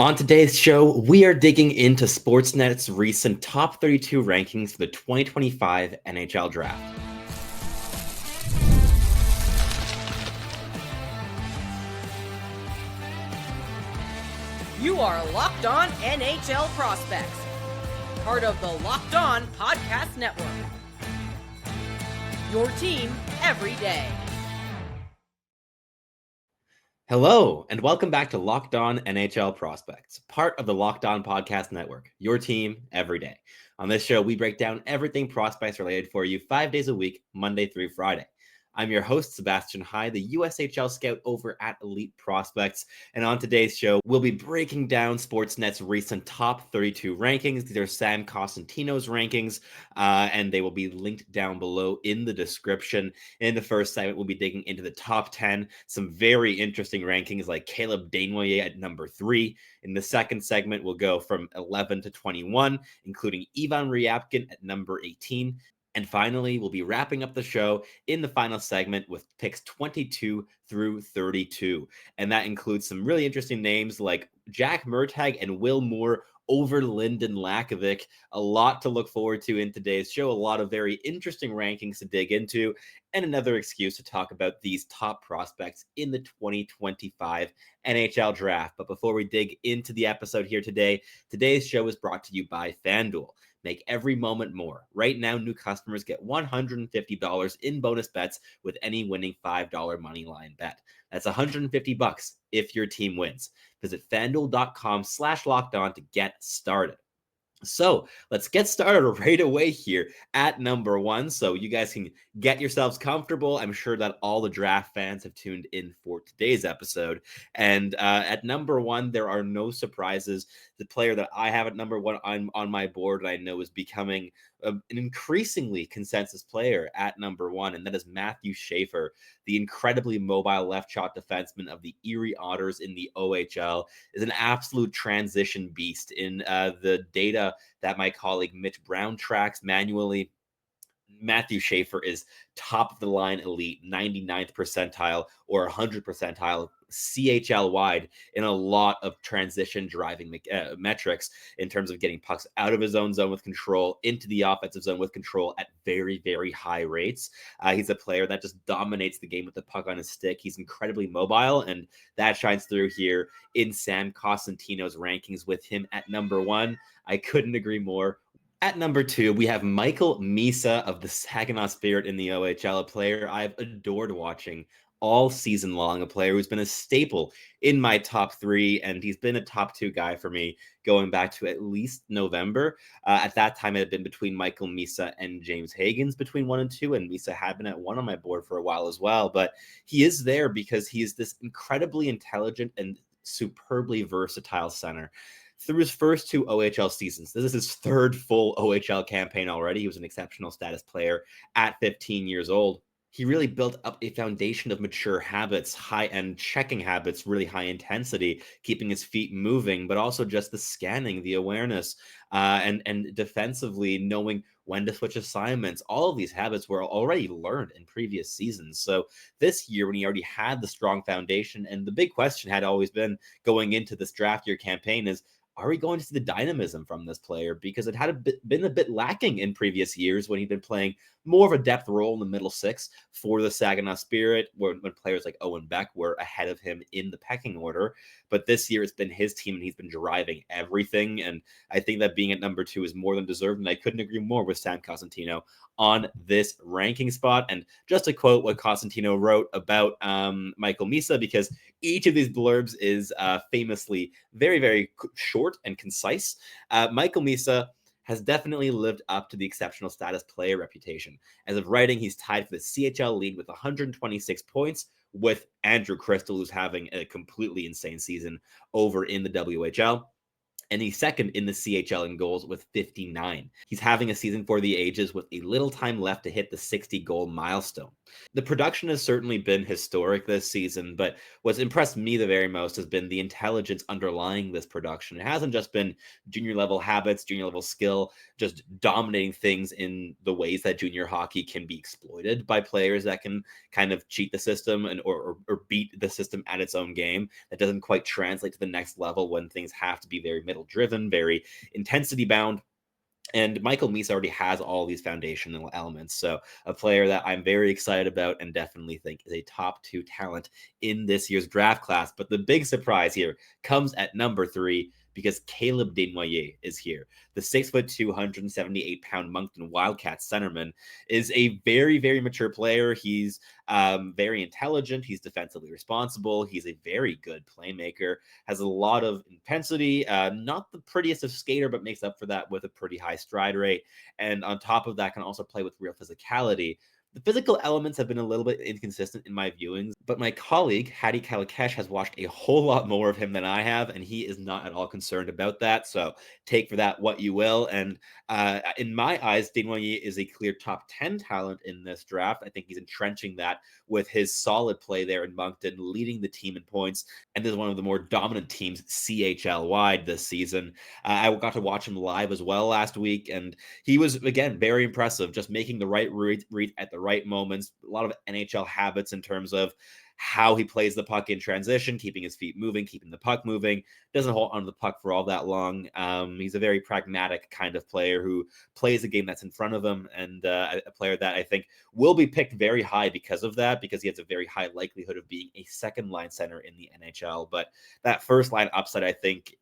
On today's show, we are digging into Sportsnet's recent top 32 rankings for the 2025 NHL Draft. You are Locked On NHL Prospects, part of the Locked On Podcast Network. Your team every day. Hello, and welcome back to Locked On NHL Prospects, part of the Locked On Podcast Network, your team every day. On this show, we break down everything prospects related for you 5 days a week, Monday through Friday. I'm your host, Sebastian High, the USHL scout over at Elite Prospects. And on today's show, we'll be breaking down Sportsnet's recent top 32 rankings. These are Sam Cosentino's rankings, and they will be linked down below in the description. In the first segment, we'll be digging into the top 10, some very interesting rankings like Caleb Desnoyers at number 3. In the second segment, we'll go from 11 to 21, including Ivan Ryabkin at number 18. And finally, we'll be wrapping up the show in the final segment with picks 22 through 32. And that includes some really interesting names like Jack Murtagh and Will Moore over Lynden Lakovic. A lot to look forward to in today's show. A lot of very interesting rankings to dig into, and another excuse to talk about these top prospects in the 2025 NHL Draft. But before we dig into the episode here today, today's show is brought to you by FanDuel. Make every moment more. Right now, new customers get $150 in bonus bets with any winning $5 money line bet. That's $150 if your team wins. Visit FanDuel.com/lockedon to get started. So let's get started right away here at number 1. So you guys can get yourselves comfortable. I'm sure that all the draft fans have tuned in for today's episode. And at number 1, there are no surprises. The player that I have at number 1 on my board, I know is becoming an increasingly consensus player at number 1, and that is Matthew Schaefer, the incredibly mobile left shot defenseman of the Erie Otters in the OHL, is an absolute transition beast. In the data that my colleague Mitch Brown tracks manually, Matthew Schaefer is top of the line elite, 99th percentile or 100th percentile CHL wide in a lot of transition driving metrics in terms of getting pucks out of his own zone with control into the offensive zone with control at very, very high rates. He's a player that just dominates the game with the puck on his stick. He's incredibly mobile, and that shines through here in Sam Cosentino's rankings with him at number 1. I couldn't agree more. At number 2, we have Michael Misa of the Saginaw Spirit in the OHL, a player I've adored watching all season long, a player who's been a staple in my top 3, and he's been a top 2 guy for me going back to at least November. At that time, it had been between Michael Misa and James Higgins between 1 and 2, and Misa had been at 1 on my board for a while as well, but he is there because he is this incredibly intelligent and superbly versatile center. Through his first 2 OHL seasons, this is his 3rd full OHL campaign already. He was an exceptional status player at 15 years old. He really built up a foundation of mature habits, high-end checking habits, really high intensity, keeping his feet moving, but also just the scanning, the awareness, and defensively knowing when to switch assignments. All of these habits were already learned in previous seasons. So this year, when he already had the strong foundation, and the big question had always been going into this draft year campaign is, are we going to see the dynamism from this player? Because it had been a bit lacking in previous years when he'd been playing more of a depth role in the middle six for the Saginaw Spirit, when players like Owen Beck were ahead of him in the pecking order. But this year, it's been his team, and he's been driving everything. And I think that being at number 2 is more than deserved, and I couldn't agree more with Sam Cosentino on this ranking spot. And just to quote what Cosentino wrote about Michael Misa, because each of these blurbs is famously very, very short and concise. Michael Misa has definitely lived up to the exceptional status player reputation. As of writing, he's tied for the CHL lead with 126 points with Andrew Crystal, who's having a completely insane season over in the WHL. And he's second in the CHL in goals with 59. He's having a season for the ages with a little time left to hit the 60-goal milestone. The production has certainly been historic this season, but what's impressed me the very most has been the intelligence underlying this production. It hasn't just been junior level habits, junior level skill, just dominating things in the ways that junior hockey can be exploited by players that can kind of cheat the system or beat the system at its own game. That doesn't quite translate to the next level when things have to be very middle driven, very intensity bound. And Michael Meese already has all these foundational elements. So a player that I'm very excited about and definitely think is a top 2 talent in this year's draft class. But the big surprise here comes at number 3 because Caleb Desnoyers is here. The 6'2", 178-pound Moncton Wildcats centerman is a very, very mature player. He's very intelligent. He's defensively responsible. He's a very good playmaker, has a lot of intensity, not the prettiest of skater, but makes up for that with a pretty high stride rate. And on top of that, can also play with real physicality. The physical elements have been a little bit inconsistent in my viewings, but my colleague, Hadi Kalikesh, has watched a whole lot more of him than I have, and he is not at all concerned about that. So take for that what you will. And in my eyes, Desnoyers is a clear top 10 talent in this draft. I think he's entrenching that with his solid play there in Moncton, leading the team in points, and is one of the more dominant teams CHL-wide this season. I got to watch him live as well last week, and he was, again, very impressive, just making the right read at the right moments. A lot of NHL habits in terms of how he plays the puck in transition, keeping his feet moving, keeping the puck moving. Doesn't hold onto the puck for all that long. He's a very pragmatic kind of player who plays the game that's in front of him, and a player that I think will be picked very high because of that, because he has a very high likelihood of being a second line center in the NHL. But that first line upside, I think,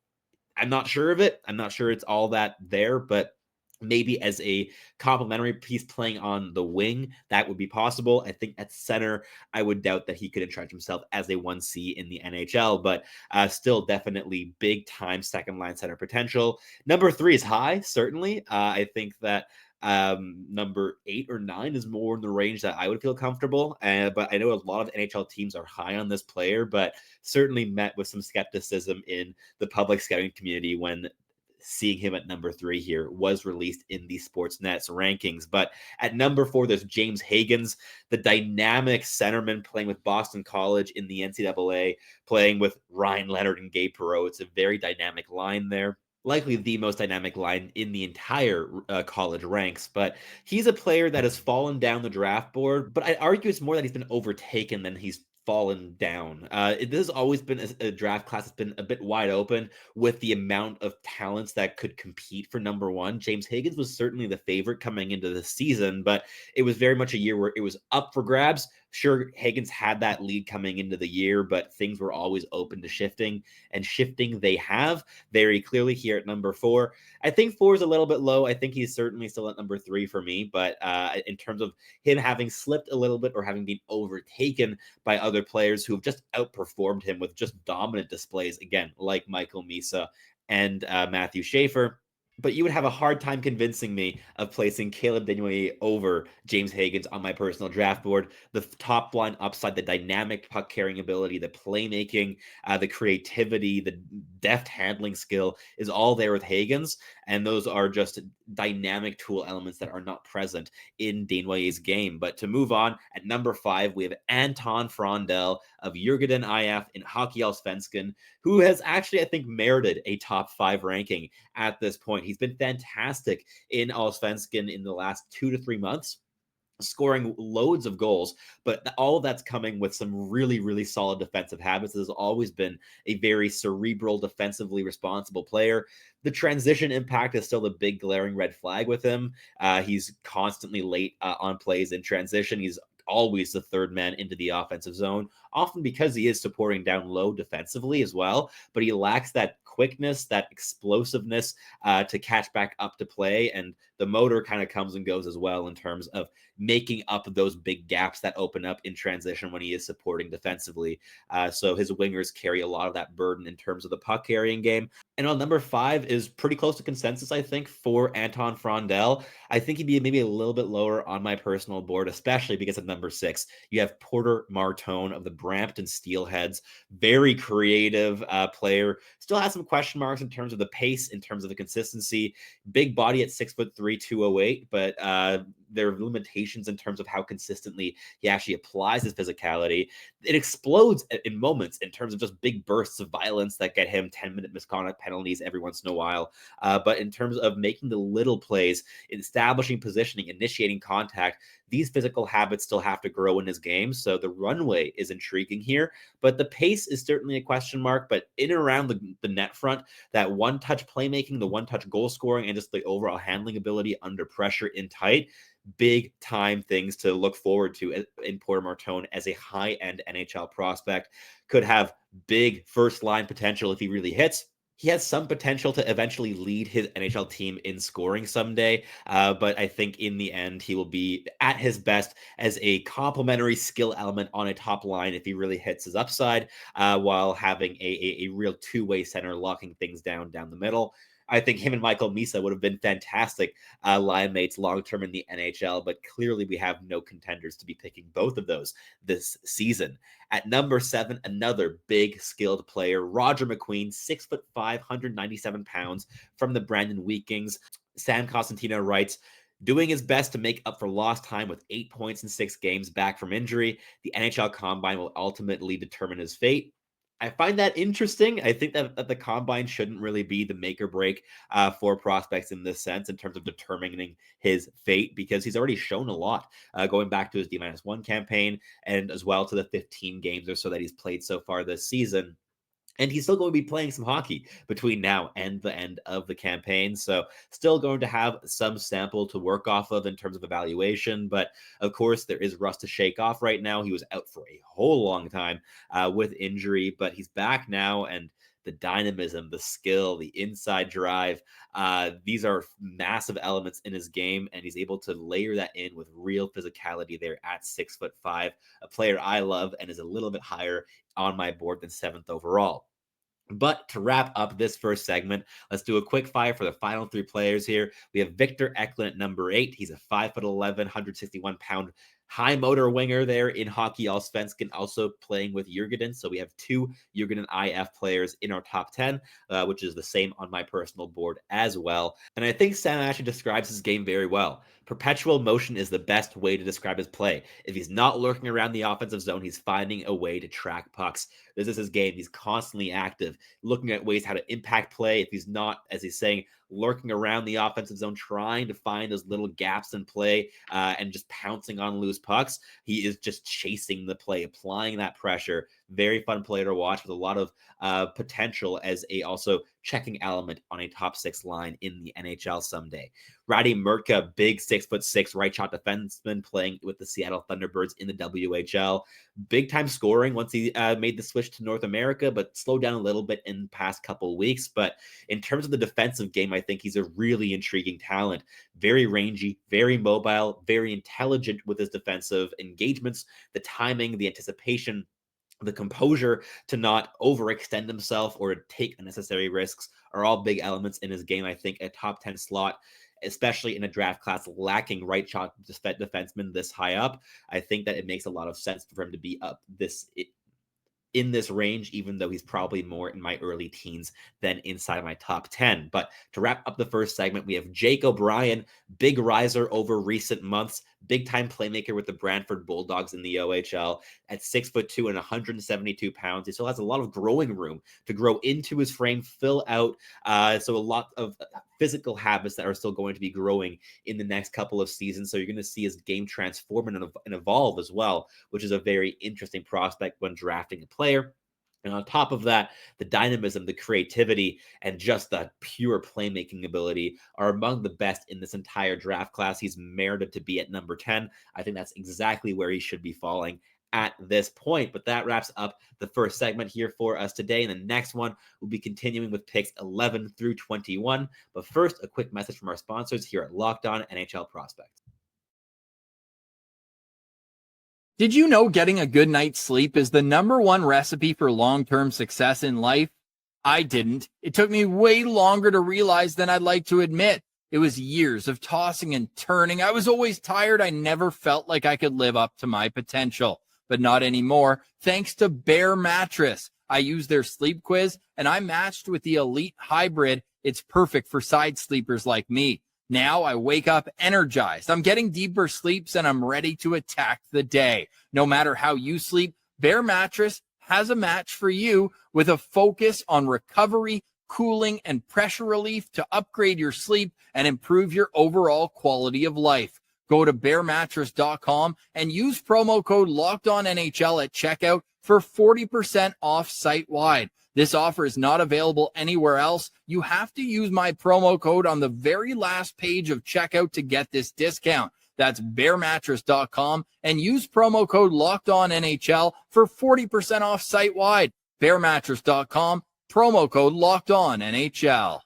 I'm not sure of it. I'm not sure it's all that there, but maybe as a complementary piece playing on the wing, that would be possible. I think at center, I would doubt that he could entrench himself as a 1C in the NHL, but still definitely big time second line center potential. Number 3 is high, certainly. I think that number 8 or 9 is more in the range that I would feel comfortable. But I know a lot of NHL teams are high on this player, but certainly met with some skepticism in the public scouting community when seeing him at number 3 here was released in the Sportsnet's rankings. But at number 4, there's James Higgins, the dynamic centerman playing with Boston College in the NCAA, playing with Ryan Leonard and Gabe Perreault. It's a very dynamic line there. Likely the most dynamic line in the entire college ranks, but he's a player that has fallen down the draft board. But I argue it's more that he's been overtaken than he's fallen down. This has always been a draft class that's been a bit wide open with the amount of talents that could compete for number 1. James Higgins was certainly the favorite coming into the season, but it was very much a year where it was up for grabs. Sure, Higgins had that lead coming into the year, but things were always open to shifting, and shifting they have very clearly here at number 4. I think 4 is a little bit low. I think he's certainly still at number 3 for me, but in terms of him having slipped a little bit or having been overtaken by other players who have just outperformed him with just dominant displays, again, like Michael Misa and Matthew Schaefer. But you would have a hard time convincing me of placing Caleb Desnoyers over James Higgins on my personal draft board. The top line upside, the dynamic puck carrying ability, the playmaking, the creativity, the deft handling skill is all there with Higgins. And those are just dynamic tool elements that are not present in Desnoyers' game. But to move on, at number 5, we have Anton Frondell of Jürgen IF in Hockey Allsvenskan, who has actually, I think, merited a top 5 ranking at this point. He's been fantastic in Allsvenskan in the last 2 to 3 months, scoring loads of goals, but all of that's coming with some really, really solid defensive habits. Has always been a very cerebral, defensively responsible player. The transition impact is still the big glaring red flag with him. He's constantly late on plays in transition. He's always the third man into the offensive zone, often because he is supporting down low defensively as well, but he lacks that quickness, that explosiveness to catch back up to play, and the motor kind of comes and goes as well in terms of making up those big gaps that open up in transition when he is supporting defensively. So his wingers carry a lot of that burden in terms of the puck carrying game. And on number 5 is pretty close to consensus, I think, for Anton Frondell. I think he'd be maybe a little bit lower on my personal board, especially because at number 6, you have Porter Martone of the Brampton Steelheads. Very creative player. Still has some question marks in terms of the pace, in terms of the consistency. Big body at 6'3", 208, but there are limitations in terms of how consistently he actually applies his physicality. It explodes in moments in terms of just big bursts of violence that get him 10-minute misconduct penalties every once in a while. But in terms of making the little plays, establishing positioning, initiating contact, these physical habits still have to grow in his game. So the runway is intriguing here, but the pace is certainly a question mark. But in and around the net front, that one-touch playmaking, the one-touch goal scoring, and just the overall handling ability under pressure in tight, big time things to look forward to in Porter Martone as a high-end NHL prospect. Could have big first-line potential if he really hits. He has some potential to eventually lead his NHL team in scoring someday, but I think in the end, he will be at his best as a complementary skill element on a top line if he really hits his upside, while having a real two-way center locking things down the middle. I think him and Michael Misa would have been fantastic line mates long-term in the NHL, but clearly we have no contenders to be picking both of those this season. At number 7, another big skilled player, Roger McQueen, 6'5", 197 pounds from the Brandon Wheat-Kings. Sam Cosentino writes, doing his best to make up for lost time with 8 points in 6 games back from injury. The NHL Combine will ultimately determine his fate. I find that interesting. I think that the combine shouldn't really be the make or break for prospects in this sense, in terms of determining his fate, because he's already shown a lot going back to his D-1 campaign and as well to the 15 games or so that he's played so far this season. And he's still going to be playing some hockey between now and the end of the campaign. So still going to have some sample to work off of in terms of evaluation. But of course, there is rust to shake off right now. He was out for a whole long time with injury, but he's back now. And the dynamism, the skill, the inside drive, these are massive elements in his game. And he's able to layer that in with real physicality there at 6'5", a player I love and is a little bit higher on my board than 7th overall. But to wrap up this first segment, let's do a quick fire for the final 3 players here. We have Victor Eklund at number 8. He's a 5'11", 161-pound high motor winger there in Hockey Allsvenskan, also playing with Jurgen. So we have 2 Jurgen IF players in our top 10, which is the same on my personal board as well. And I think Sam actually describes his game very well. Perpetual motion is the best way to describe his play. If he's not lurking around the offensive zone, he's finding a way to track pucks. This is his game. He's constantly active, looking at ways how to impact play. If he's not, as he's saying, lurking around the offensive zone, trying to find those little gaps in play and just pouncing on loose pucks, he is just chasing the play, applying that pressure. Very fun player to watch with a lot of potential as a also checking element on a top 6 line in the NHL someday. Radi Murtka, big 6'6" right shot defenseman playing with the Seattle Thunderbirds in the WHL. Big time scoring once he made the switch to North America, but slowed down a little bit in the past couple of weeks. But in terms of the defensive game, I think he's a really intriguing talent. Very rangy, very mobile, very intelligent with his defensive engagements, the timing, the anticipation, the composure to not overextend himself or take unnecessary risks are all big elements in his game. I think a top 10 slot, especially in a draft class lacking right shot defensemen this high up, I think that it makes a lot of sense for him to be up in this range, even though he's probably more in my early teens than inside my top 10. But to wrap up the first segment, we have Jake O'Brien, big riser over recent months, big time playmaker with the Brantford Bulldogs in the OHL at 6'2" and 172 pounds. He still has a lot of growing room to grow into his frame, fill out. So a lot of physical habits that are still going to be growing in the next couple of seasons. So you're going to see his game transform and evolve as well, which is a very interesting prospect when drafting a player. And on top of that, the dynamism, the creativity, and just the pure playmaking ability are among the best in this entire draft class. He's merited to be at number 10. I think that's exactly where he should be falling at this point. But that wraps up the first segment here for us today. And the next one will be continuing with picks 11 through 21. But first, a quick message from our sponsors here at Locked On NHL Prospects. Did you know getting a good night's sleep is the #1 recipe for long-term success in life? I didn't. It took me way longer to realize than I'd like to admit. It was years of tossing and turning. I was always tired. I never felt like I could live up to my potential, but not anymore. Thanks to Bear Mattress. I used their sleep quiz and I matched with the Elite Hybrid. It's perfect for side sleepers like me. Now I wake up energized. I'm getting deeper sleeps and I'm ready to attack the day. No matter how you sleep, Bare Mattress has a match for you with a focus on recovery, cooling, and pressure relief to upgrade your sleep and improve your overall quality of life. Go to baremattress.com and use promo code LOCKEDONNHL at checkout for 40% off site-wide. This offer is not available anywhere else. You have to use my promo code on the very last page of checkout to get this discount. That's baremattress.com and use promo code LOCKEDONNHL for 40% off site-wide. Baremattress.com, promo code LOCKEDONNHL.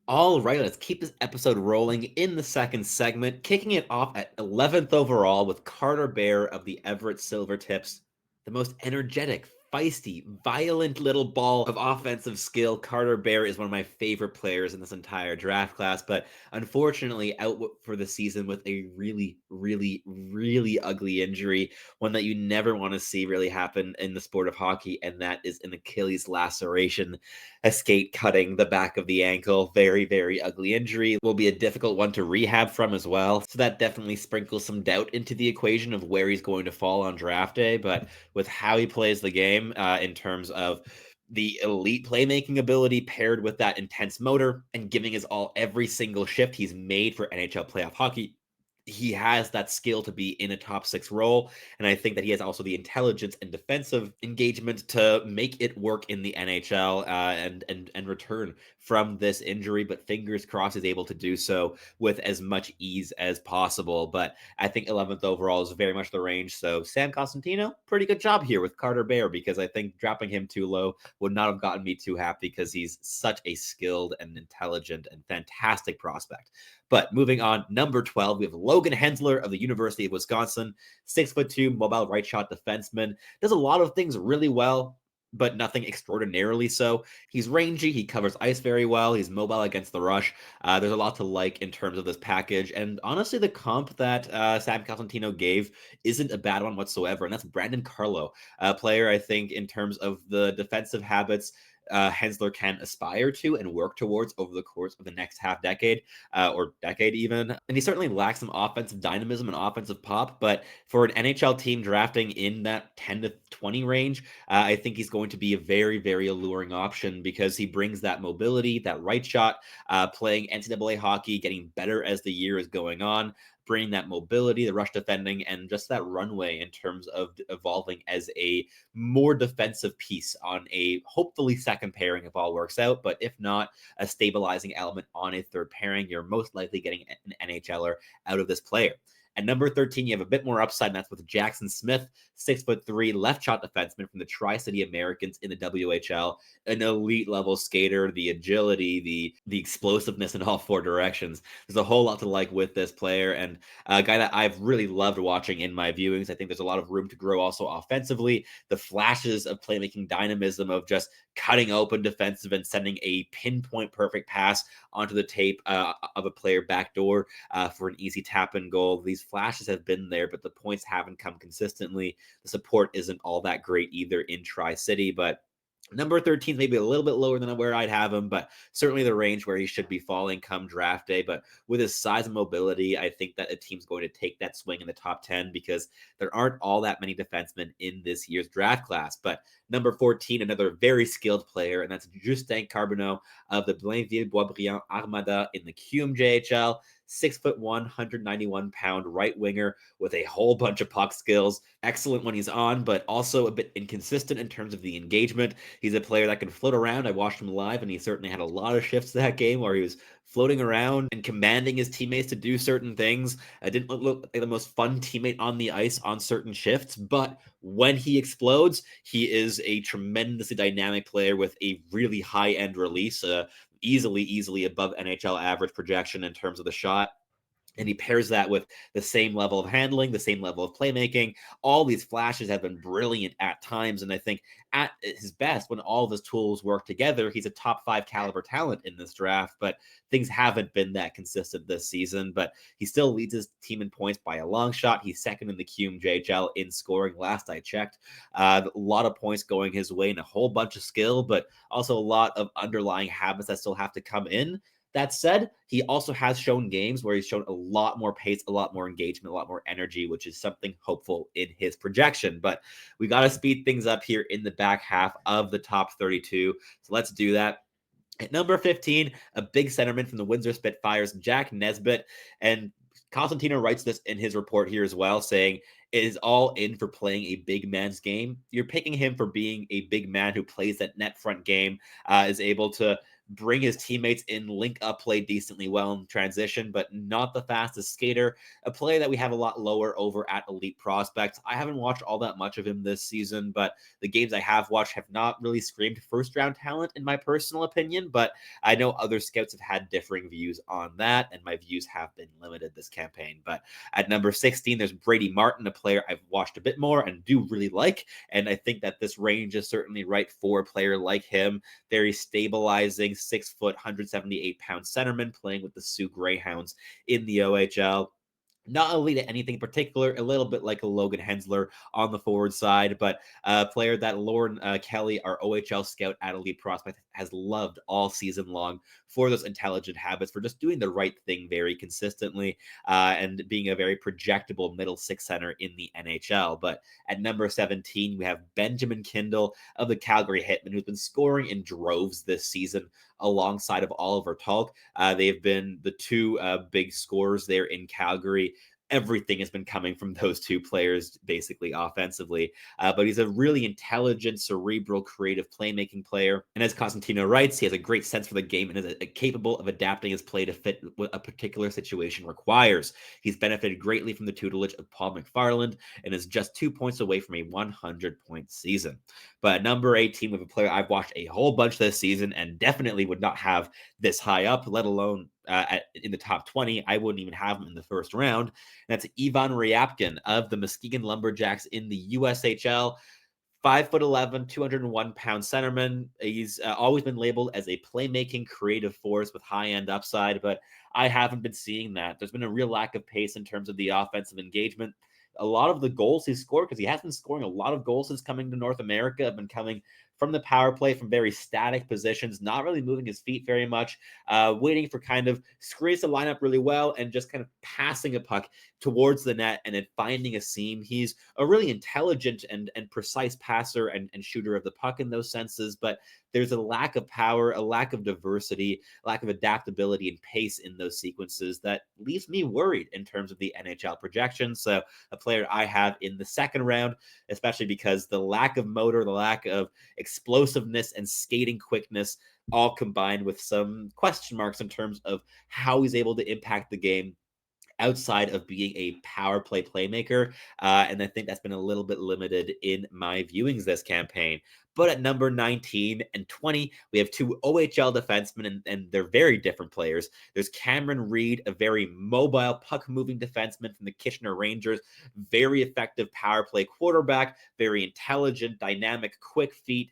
All right, let's keep this episode rolling in the second segment, kicking it off at 11th overall with Carter Bear of the Everett Silvertips, the most energetic, feisty, violent little ball of offensive skill. Carter Bear is one of my favorite players in this entire draft class, but unfortunately out for the season with a really, really, really ugly injury, one that you never want to see really happen in the sport of hockey, and that is an Achilles laceration, a skate cutting the back of the ankle. Very, very ugly injury. Will be a difficult one to rehab from as well. So that definitely sprinkles some doubt into the equation of where he's going to fall on draft day. But with how he plays the game in terms of the elite playmaking ability paired with that intense motor and giving his all every single shift, he's made for NHL playoff hockey. He has that skill to be in a top six role. And I think that he has also the intelligence and defensive engagement to make it work in the NHL and return from this injury. But fingers crossed he's able to do so with as much ease as possible. But I think 11th overall is very much the range. So Sam Cosentino, pretty good job here with Carter Bear, because I think dropping him too low would not have gotten me too happy, because he's such a skilled and intelligent and fantastic prospect. But moving on, number 12, we have Logan Hensler of the University of Wisconsin, 6'2", mobile right shot defenseman. Does a lot of things really well, but nothing extraordinarily so. He's rangy, he covers ice very well, he's mobile against the rush. There's a lot to like in terms of this package, and honestly, the comp that Sam Cosentino gave isn't a bad one whatsoever, and that's Brandon Carlo, a player I think in terms of the defensive habits Hensler can aspire to and work towards over the course of the next half decade or decade even. And he certainly lacks some offensive dynamism and offensive pop, but for an NHL team drafting in that 10 to 20 range, I think he's going to be a very, very alluring option, because he brings that mobility, that right shot, playing NCAA hockey, getting better as the year is going on, bringing that mobility, the rush defending, and just that runway in terms of evolving as a more defensive piece on a hopefully second pairing if all works out. But if not, a stabilizing element on a third pairing, you're most likely getting an NHLer out of this player. At number 13, you have a bit more upside, and that's with Jackson Smith, 6'3", left shot defenseman from the Tri-City Americans in the WHL, an elite level skater, the agility, the explosiveness in all four directions. There's a whole lot to like with this player, and a guy that I've really loved watching in my viewings. I think there's a lot of room to grow also offensively. The flashes of playmaking dynamism of just cutting open defensive and sending a pinpoint perfect pass onto the tape of a player backdoor for an easy tap and goal. These flashes have been there, but the points haven't come consistently. The support isn't all that great either in Tri-City, but number 13 is maybe a little bit lower than where I'd have him, but certainly the range where he should be falling come draft day. But with his size and mobility, I think that a team's going to take that swing in the top 10, because there aren't all that many defensemen in this year's draft class. But number 14, another very skilled player, and that's Justin Carbonneau of the Blainville-Boisbriand Armada in the QMJHL. 6'1", 191-pound right winger with a whole bunch of puck skills. Excellent when he's on, but also a bit inconsistent in terms of the engagement. He's a player that can float around. I watched him live, and he certainly had a lot of shifts that game where he was floating around and commanding his teammates to do certain things. I didn't look like the most fun teammate on the ice on certain shifts, but when he explodes, he is a tremendously dynamic player with a really high-end release, easily above NHL average projection in terms of the shot. And he pairs that with the same level of handling, the same level of playmaking. All these flashes have been brilliant at times. And I think at his best, when all of his tools work together, he's a top 5 caliber talent in this draft. But things haven't been that consistent this season. But he still leads his team in points by a long shot. He's second in the QMJHL in scoring, last I checked. A lot of points going his way and a whole bunch of skill, but also a lot of underlying habits that still have to come in. That said, he also has shown games where he's shown a lot more pace, a lot more engagement, a lot more energy, which is something hopeful in his projection. But we got to speed things up here in the back half of the top 32. So let's do that. At number 15, a big centerman from the Windsor Spitfires, Jack Nesbitt. And Cosentino writes this in his report here as well, saying it is all in for playing a big man's game. You're picking him for being a big man who plays that net front game, is able to bring his teammates in, link up play decently well in transition, but not the fastest skater. A player that we have a lot lower over at Elite Prospects. I haven't watched all that much of him this season, but the games I have watched have not really screamed first round talent in my personal opinion, but I know other scouts have had differing views on that, and my views have been limited this campaign. But at number 16, there's Brady Martin, a player I've watched a bit more and do really like, and I think that this range is certainly right for a player like him. Very stabilizing, 6 foot, 178-pound centerman playing with the Sioux Greyhounds in the OHL. Not elite at anything particular, a little bit like a Logan Hensler on the forward side, but a player that Lauren Kelly, our OHL scout at Elite Prospect, has loved all season long for those intelligent habits, for just doing the right thing very consistently, and being a very projectable middle six center in the NHL. But at number 17, we have Benjamin Kindle of the Calgary Hitmen, who's been scoring in droves this season alongside of Oliver Talk. They've been the two big scorers there in Calgary. Everything has been coming from those two players, basically offensively. But he's a really intelligent, cerebral, creative playmaking player. And as Cosentino writes, he has a great sense for the game and is capable of adapting his play to fit what a particular situation requires. He's benefited greatly from the tutelage of Paul McFarland and is just 2 points away from a 100-point season. But at number 18, we have a player I've watched a whole bunch this season and definitely would not have this high up, let alone in the top 20. I wouldn't even have him in the first round. And that's Ivan Ryabkin of the Muskegon Lumberjacks in the USHL. 5'11", 201-pound centerman. He's always been labeled as a playmaking creative force with high-end upside, but I haven't been seeing that. There's been a real lack of pace in terms of the offensive engagement. A lot of the goals he's scored, because he has been scoring a lot of goals since coming to North America, have been coming from the power play, from very static positions, not really moving his feet very much, waiting for kind of screens the lineup really well and just kind of passing a puck towards the net and then finding a seam. He's a really intelligent and precise passer and shooter of the puck in those senses, but there's a lack of power, a lack of diversity, a lack of adaptability and pace in those sequences that leaves me worried in terms of the NHL projections. So a player I have in the second round, especially because the lack of motor, the lack of explosiveness and skating quickness, all combined with some question marks in terms of how he's able to impact the game outside of being a power play playmaker. And I think that's been a little bit limited in my viewings this campaign. But at number 19 and 20, we have two OHL defensemen, and they're very different players. There's Cameron Reed, a very mobile, puck-moving defenseman from the Kitchener Rangers, very effective power play quarterback, very intelligent, dynamic, quick feet,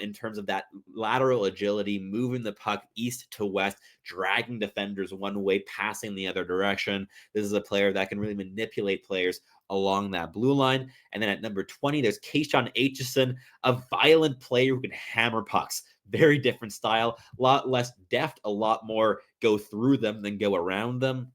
in terms of that lateral agility, moving the puck east to west, dragging defenders one way, passing the other direction. This is a player that can really manipulate players along that blue line. And then at number 20, there's Keyshawn Aitchison, a violent player who can hammer pucks. Very different style, a lot less deft, a lot more go through them than go around them.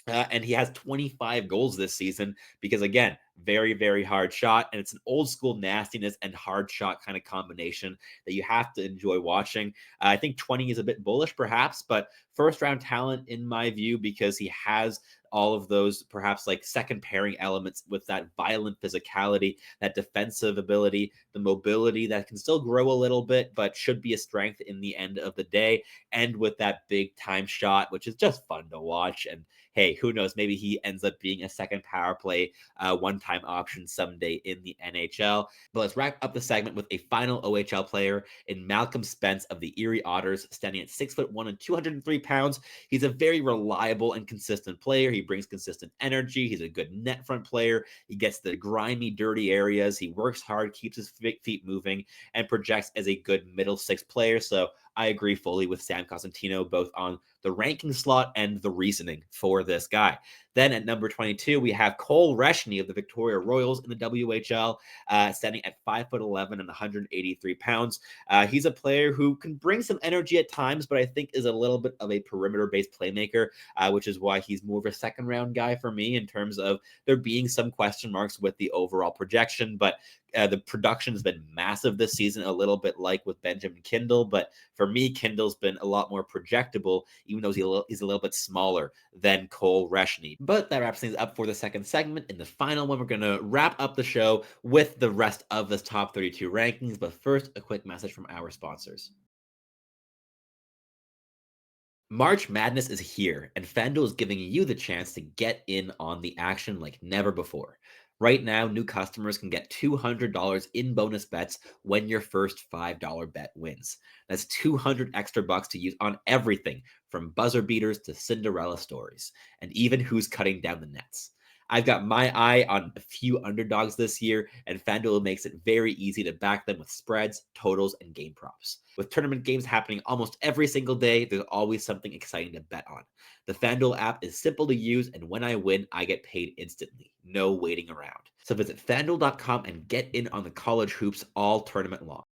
And he has 25 goals this season because, again, very, very hard shot. And it's an old school nastiness and hard shot kind of combination that you have to enjoy watching. I think 20 is a bit bullish, perhaps, but first round talent in my view, because he has all of those perhaps like second pairing elements with that violent physicality, that defensive ability, the mobility that can still grow a little bit, but should be a strength in the end of the day. And with that big time shot, which is just fun to watch. And hey, who knows? Maybe he ends up being a second power play one-time option someday in the NHL. But let's wrap up the segment with a final OHL player in Malcolm Spence of the Erie Otters, standing at 6'1" and 203 pounds. He's a very reliable and consistent player. He brings consistent energy. He's a good net front player. He gets the grimy, dirty areas. He works hard, keeps his feet moving, and projects as a good middle six player. So I agree fully with Sam Cosentino, both on the ranking slot and the reasoning for this guy. Then at number 22, we have Cole Reshny of the Victoria Royals in the WHL, standing at 5'11" and 183 pounds. He's a player who can bring some energy at times, but I think is a little bit of a perimeter-based playmaker, which is why he's more of a second-round guy for me in terms of there being some question marks with the overall projection. But the production has been massive this season, a little bit like with Benjamin Kindle. But for me, Kindle's been a lot more projectable, even though he's a little bit smaller than Cole Reshny. But that wraps things up for the second segment. In the final one, we're going to wrap up the show with the rest of the top 32 rankings. But first, a quick message from our sponsors. March Madness is here, and FanDuel is giving you the chance to get in on the action like never before. Right now, new customers can get $200 in bonus bets when your first $5 bet wins. That's 200 extra bucks to use on everything from buzzer beaters to Cinderella stories, and even who's cutting down the nets. I've got my eye on a few underdogs this year, and FanDuel makes it very easy to back them with spreads, totals, and game props. With tournament games happening almost every single day, there's always something exciting to bet on. The FanDuel app is simple to use, and when I win, I get paid instantly. No waiting around. So visit FanDuel.com and get in on the college hoops all tournament long.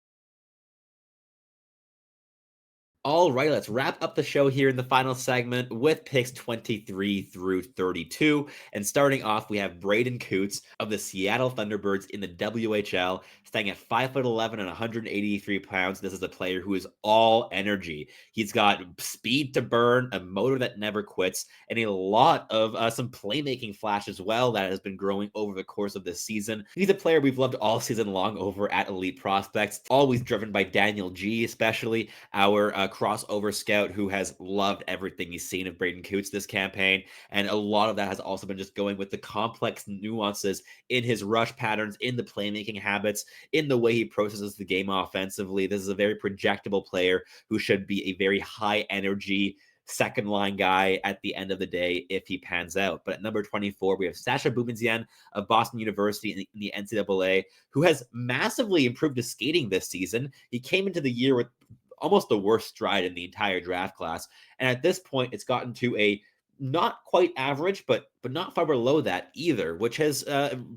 All right, let's wrap up the show here in the final segment with picks 23 through 32. And starting off, we have Braden Coots of the Seattle Thunderbirds in the WHL, staying at 5'11" and 183 pounds. This is a player who is all energy. He's got speed to burn, a motor that never quits, and a lot of some playmaking flash as well that has been growing over the course of this season. He's a player we've loved all season long over at Elite Prospects, always driven by Daniel G, especially our crossover scout who has loved everything he's seen of Braden Coots this campaign. And a lot of that has also been just going with the complex nuances in his rush patterns, in the playmaking habits, in the way he processes the game offensively. This is a very projectable player who should be a very high energy second line guy at the end of the day if he pans out. But at number 24, we have Sasha Boumedienne of Boston University in the NCAA, who has massively improved his skating this season. He came into the year with almost the worst stride in the entire draft class. And at this point, it's gotten to a not quite average, but not far below that either, which has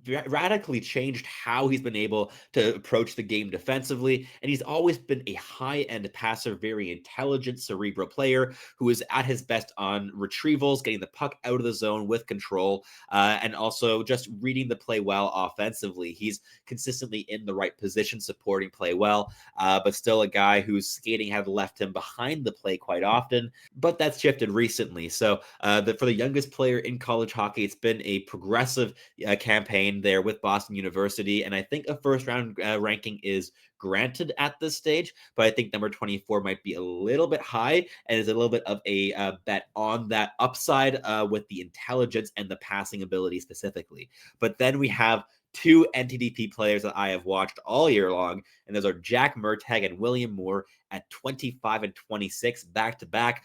radically changed how he's been able to approach the game defensively. And he's always been a high-end passer, very intelligent, cerebral player who is at his best on retrievals, getting the puck out of the zone with control, and also just reading the play well offensively. He's consistently in the right position, supporting play well, but still a guy whose skating have left him behind the play quite often, but that's shifted recently. So for the youngest player in college hockey, it's been a progressive campaign there with Boston University, and I think a first round ranking is granted at this stage, but I think number 24 might be a little bit high and is a little bit of a bet on that upside with the intelligence and the passing ability specifically. But then we have two NTDP players that I have watched all year long, and those are Jack Murtagh and William Moore at 25 and 26 back to back.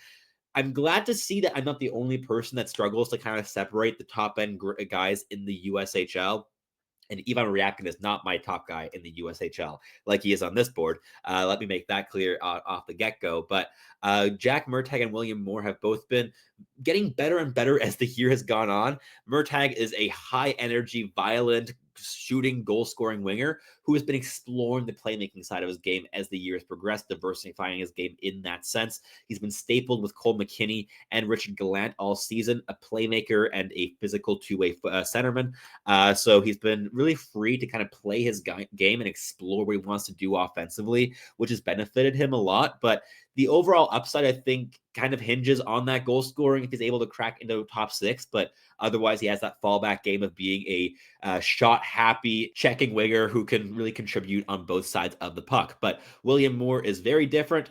I'm glad to see that I'm not the only person that struggles to kind of separate the top end guys in the USHL. And Ivan Ryabkin is not my top guy in the USHL like he is on this board. Let me make that clear off the get-go. But Jack Murtagh and William Moore have both been getting better and better as the year has gone on. Murtagh is a high-energy, violent, shooting, goal-scoring winger who has been exploring the playmaking side of his game as the year has progressed, diversifying his game in that sense. He's been stapled with Cole McKinney and Richard Gallant all season, a playmaker and a physical two-way centerman. So he's been really free to kind of play his game and explore what he wants to do offensively, which has benefited him a lot. But the overall upside, I think, kind of hinges on that goal scoring if he's able to crack into top six. But otherwise, he has that fallback game of being a shot-happy checking winger who can really contribute on both sides of the puck. But William Moore is very different.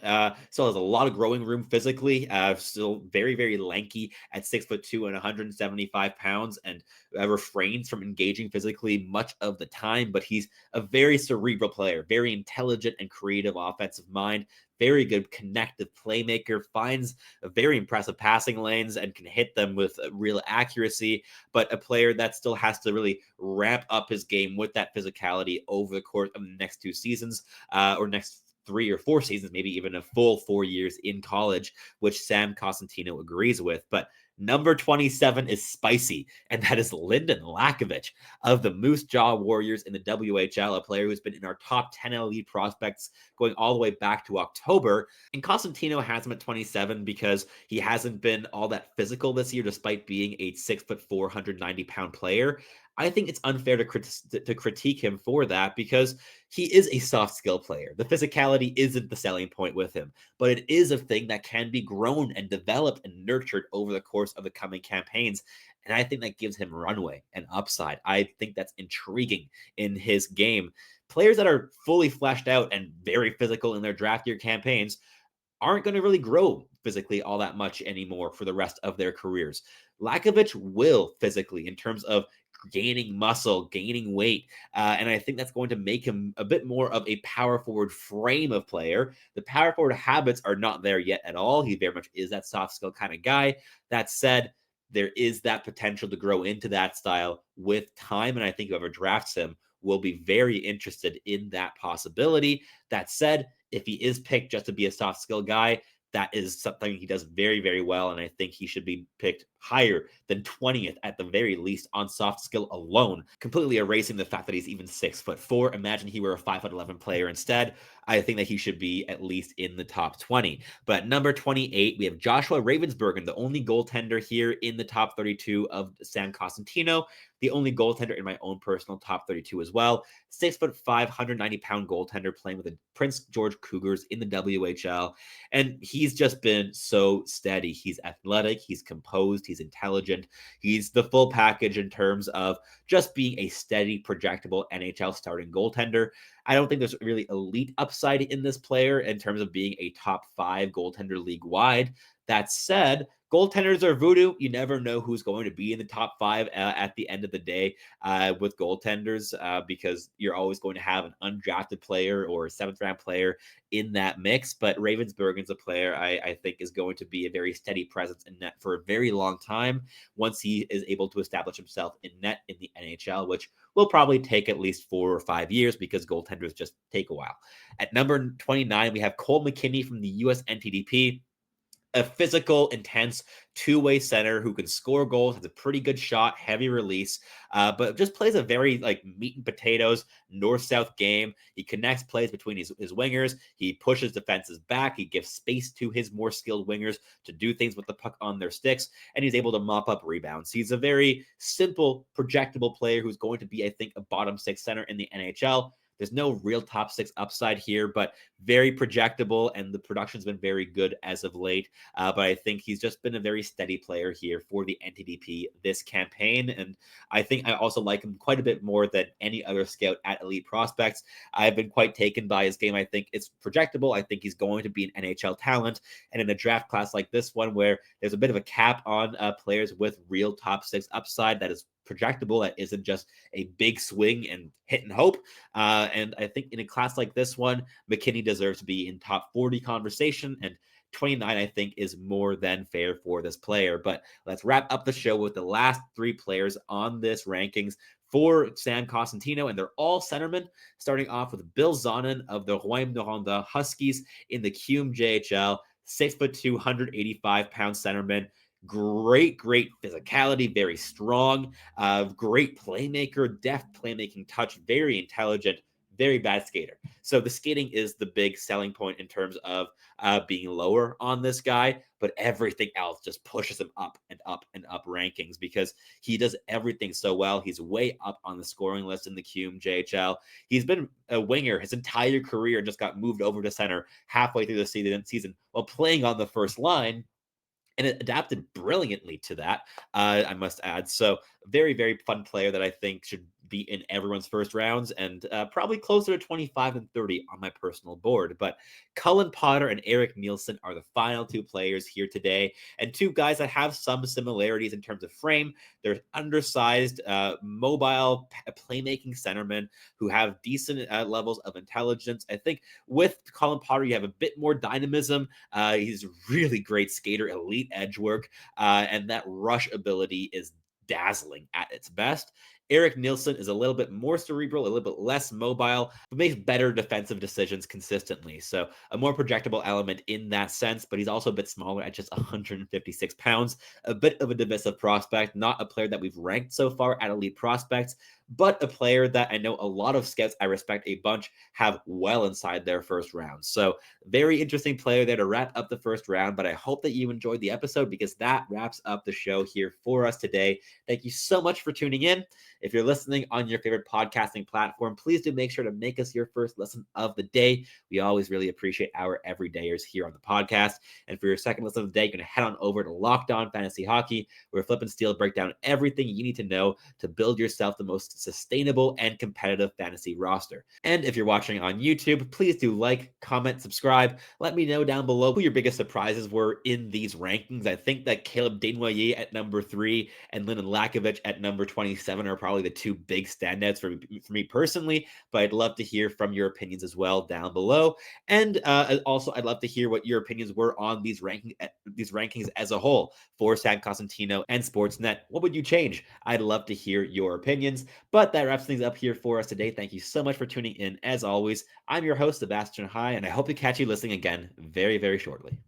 Still has a lot of growing room physically. Still very, very lanky at 6'2" and 175 pounds, and refrains from engaging physically much of the time. But he's a very cerebral player, very intelligent and creative offensive mind. Very good connective playmaker, finds a very impressive passing lanes and can hit them with real accuracy, but a player that still has to really ramp up his game with that physicality over the course of the next 2 seasons, or next 3 or 4 seasons, maybe even a full 4 years in college, which Sam Cosentino agrees with. But number 27 is spicy, and that is Lynden Lakovic of the Moose Jaw Warriors in the WHL, a player who's been in our top 10 elite prospects going all the way back to October. And Cosentino has him at 27 because he hasn't been all that physical this year, despite being a 6'4", 190-pound player. I think it's unfair to critique him for that because he is a soft skill player. The physicality isn't the selling point with him, but it is a thing that can be grown and developed and nurtured over the course of the coming campaigns. And I think that gives him runway and upside. I think that's intriguing in his game. Players that are fully fleshed out and very physical in their draft year campaigns aren't going to really grow physically all that much anymore for the rest of their careers. Lakovic will physically, in terms of gaining muscle, gaining weight. And I think that's going to make him a bit more of a power forward frame of player. The power forward habits are not there yet at all. He very much is that soft skill kind of guy. That said, there is that potential to grow into that style with time. And I think whoever drafts him will be very interested in that possibility. That said, if he is picked just to be a soft skill guy, that is something he does very, very well. And I think he should be picked higher than 20th at the very least on soft skill alone, completely erasing the fact that he's even 6'4". Imagine he were a 5'11" player instead. I think that he should be at least in the top 20. But number 28, we have Joshua Ravensbergen, the only goaltender here in the top 32 of Sam Cosentino, the only goaltender in my own personal top 32 as well. 6'5", 190-pound goaltender playing with the Prince George Cougars in the WHL. And he's just been so steady. He's athletic, he's composed, he's intelligent. He's the full package in terms of just being a steady, projectable NHL starting goaltender. I don't think there's really elite upside in this player in terms of being a top 5 goaltender league wide. That said, goaltenders are voodoo. You never know who's going to be in the top 5 at the end of the day with goaltenders because you're always going to have an undrafted player or a 7th-round player in that mix. But Ravensbergen's a player I think is going to be a very steady presence in net for a very long time once he is able to establish himself in net in the NHL, which will probably take at least 4 or 5 years because goaltenders just take a while. At number 29, we have Cole McKinney from the USNTDP. A physical, intense, two-way center who can score goals, has a pretty good shot, heavy release, but just plays a very meat and potatoes north-south game. He connects plays between his wingers. He pushes defenses back. He gives space to his more skilled wingers to do things with the puck on their sticks, and he's able to mop up rebounds. He's a very simple, projectable player who's going to be, I think, a bottom 6 center in the NHL. There's no real top 6 upside here, but very projectable, and the production's been very good as of late. But I think he's just been a very steady player here for the NTDP this campaign, and I think I also like him quite a bit more than any other scout at Elite Prospects. I've been quite taken by his game. I think it's projectable. I think he's going to be an NHL talent, and in a draft class like this one, where there's a bit of a cap on players with real top 6 upside that is projectable, that isn't just a big swing and hit and hope. And I think in a class like this one, McKinney deserves to be in top 40 conversation, and 29, I think, is more than fair for this player. But let's wrap up the show with the last 3 players on this rankings for Sam Cosentino, and they're all centermen, starting off with Bill Zonin of the Rouyn-Noranda Huskies in the QMJHL, 6'2", 185-pound centerman. Great physicality, very strong, great playmaker, deft playmaking touch, very intelligent, very bad skater. So the skating is the big selling point in terms of being lower on this guy, but everything else just pushes him up and up and up rankings because he does everything so well. He's way up on the scoring list in the QMJHL. He's been a winger his entire career and just got moved over to center halfway through the season while playing on the first line. And it adapted brilliantly to that, I must add. So very fun player that I think should be in everyone's first rounds, and probably closer to 25 and 30 on my personal board. But Cullen Potter and Eric Nielsen are the final two players here today, and two guys that have some similarities in terms of frame. They're undersized, mobile, playmaking centermen who have decent levels of intelligence. I think with Cullen Potter, you have a bit more dynamism. He's a really great skater, elite edge work, and that rush ability is dazzling at its best. Eric Nielsen is a little bit more cerebral, a little bit less mobile, but makes better defensive decisions consistently. So a more projectable element in that sense, but he's also a bit smaller at just 156 pounds, a bit of a divisive prospect, not a player that we've ranked so far at elite prospects, but a player that I know a lot of scouts I respect a bunch have well inside their first round. So very interesting player there to wrap up the first round, but I hope that you enjoyed the episode because that wraps up the show here for us today. Thank you so much for tuning in. If you're listening on your favorite podcasting platform, please do make sure to make us your first listen of the day. We always really appreciate our everydayers here on the podcast. And for your second listen of the day, you're going to head on over to Locked On Fantasy Hockey, where Flip and Steel break down everything you need to know to build yourself the most sustainable and competitive fantasy roster. And if you're watching on YouTube, please do like, comment, subscribe. Let me know down below who your biggest surprises were in these rankings. I think that Caleb Desnoyers at number 3 and Lynden Lakovic at number 27 are probably the two big standouts for me personally, but I'd love to hear from your opinions as well down below. And also, I'd love to hear what your opinions were on these rankings as a whole for Sam Cosentino and Sportsnet. What would you change? I'd love to hear your opinions. But that wraps things up here for us today. Thank you so much for tuning in. As always, I'm your host, Sebastian High, and I hope to catch you listening again very, very shortly.